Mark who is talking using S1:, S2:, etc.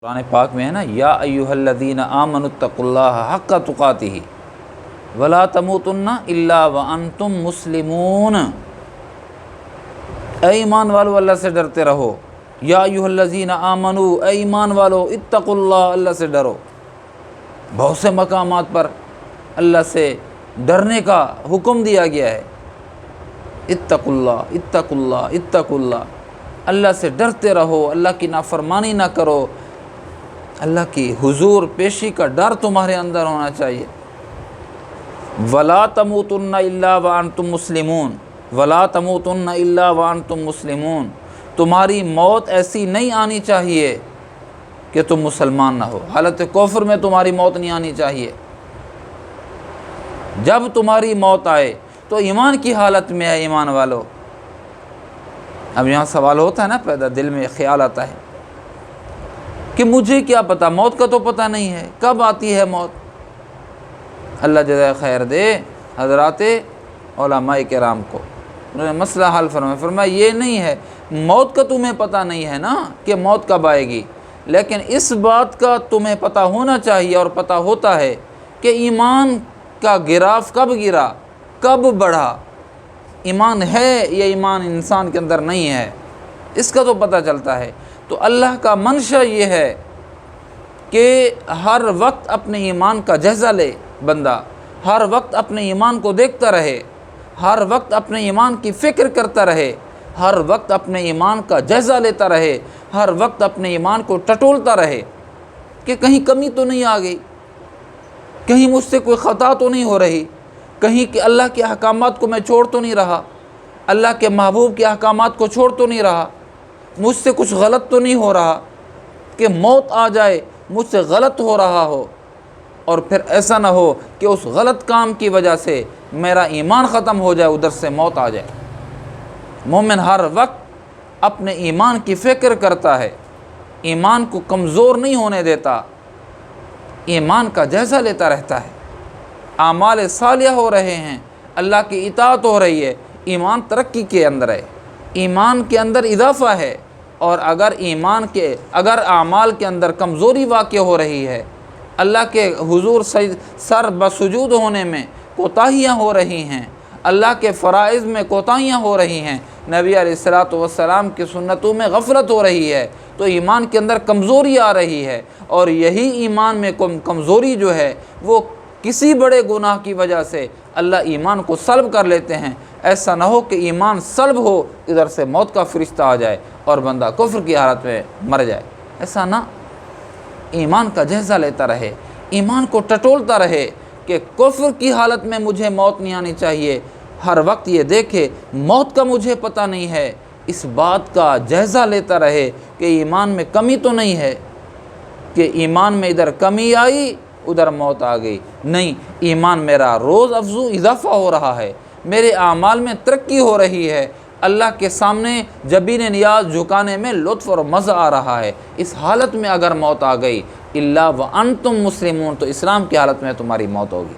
S1: قرآن پاک میں ہے نا، یا ایھا الذین آمنوا اتقوا اللہ حق تقاتہ ولا تموتن الا وانتم مسلمون۔ اے ایمان والو اللہ سے ڈرتے رہو، یا ایھا الذین آمنوا، اے ایمان والو اتقوا اللہ، اللہ سے ڈرو۔ بہت سے مقامات پر اللہ سے ڈرنے کا حکم دیا گیا ہے، اتقوا اللہ اتقوا اللہ اتقوا اللہ، اللہ سے ڈرتے رہو، اللہ کی نافرمانی نہ کرو، اللہ کی حضور پیشی کا ڈر تمہارے اندر ہونا چاہیے۔ وَلَا تَمُوتُنَّ إِلَّا وَأَنْتُمْ مُسْلِمُونَ، وَلَا تَمُوتُنَّ إِلَّا وَأَنْتُمْ مُسْلِمُونَ، تمہاری موت ایسی نہیں آنی چاہیے کہ تم مسلمان نہ ہو، حالت کفر میں تمہاری موت نہیں آنی چاہیے۔ جب تمہاری موت آئے تو ایمان کی حالت میں ہے، ایمان والو۔ اب یہاں سوال ہوتا ہے نا، پیدا دل میں خیال آتا ہے کہ مجھے کیا پتہ، موت کا تو پتہ نہیں ہے، کب آتی ہے موت۔ اللہ جزائے خیر دے حضرات علماء کرام کو، انہوں نے مسئلہ حل فرمایا یہ نہیں ہے، موت کا تمہیں پتہ نہیں ہے نا کہ موت کب آئے گی، لیکن اس بات کا تمہیں پتہ ہونا چاہیے اور پتہ ہوتا ہے کہ ایمان کا گراف کب گرا، کب بڑھا، ایمان ہے یا ایمان انسان کے اندر نہیں ہے، اس کا تو پتہ چلتا ہے۔ تو اللہ کا منشا یہ ہے کہ ہر وقت اپنے ایمان کا جائزہ لے بندہ، ہر وقت اپنے ایمان کو دیکھتا رہے، ہر وقت اپنے ایمان کی فکر کرتا رہے، ہر وقت اپنے ایمان کا جائزہ لیتا رہے، ہر وقت اپنے ایمان کو ٹٹولتا رہے کہ کہیں کمی تو نہیں آ گئی، کہیں مجھ سے کوئی خطا تو نہیں ہو رہی، کہیں کہ اللہ کے احکامات کو میں چھوڑ تو نہیں رہا، اللہ کے محبوب کے احکامات کو چھوڑ تو نہیں رہا، مجھ سے کچھ غلط تو نہیں ہو رہا کہ موت آ جائے مجھ سے غلط ہو رہا ہو، اور پھر ایسا نہ ہو کہ اس غلط کام کی وجہ سے میرا ایمان ختم ہو جائے، ادھر سے موت آ جائے۔ مومن ہر وقت اپنے ایمان کی فکر کرتا ہے، ایمان کو کمزور نہیں ہونے دیتا، ایمان کا جائزہ لیتا رہتا ہے، اعمال صالحہ ہو رہے ہیں، اللہ کی اطاعت ہو رہی ہے، ایمان ترقی کے اندر ہے، ایمان کے اندر اضافہ ہے، اور اگر اعمال کے اندر کمزوری واقع ہو رہی ہے، اللہ کے حضور سر بسجود ہونے میں کوتاہیاں ہو رہی ہیں، اللہ کے فرائض میں کوتاہیاں ہو رہی ہیں، نبی علیہ الصلوۃ والسلام کی سنتوں میں غفلت ہو رہی ہے، تو ایمان کے اندر کمزوری آ رہی ہے، اور یہی ایمان میں کمزوری جو ہے وہ کسی بڑے گناہ کی وجہ سے اللہ ایمان کو سلب کر لیتے ہیں۔ ایسا نہ ہو کہ ایمان سلب ہو، ادھر سے موت کا فرشتہ آ جائے اور بندہ کفر کی حالت میں مر جائے، ایسا نہ، ایمان کا جائزہ لیتا رہے، ایمان کو ٹٹولتا رہے کہ کفر کی حالت میں مجھے موت نہیں آنی چاہیے، ہر وقت یہ دیکھے موت کا مجھے پتہ نہیں ہے، اس بات کا جائزہ لیتا رہے کہ ایمان میں کمی تو نہیں ہے، کہ ایمان میں ادھر کمی آئی ادھر موت آ گئی، نہیں، ایمان میرا روز افزوں اضافہ ہو رہا ہے، میرے اعمال میں ترقی ہو رہی ہے، اللہ کے سامنے جبین نیاز جھکانے میں لطف اور مزہ آ رہا ہے۔ اس حالت میں اگر موت آ گئی الا وانتم مسلمون، تو اسلام کی حالت میں تمہاری موت ہوگی۔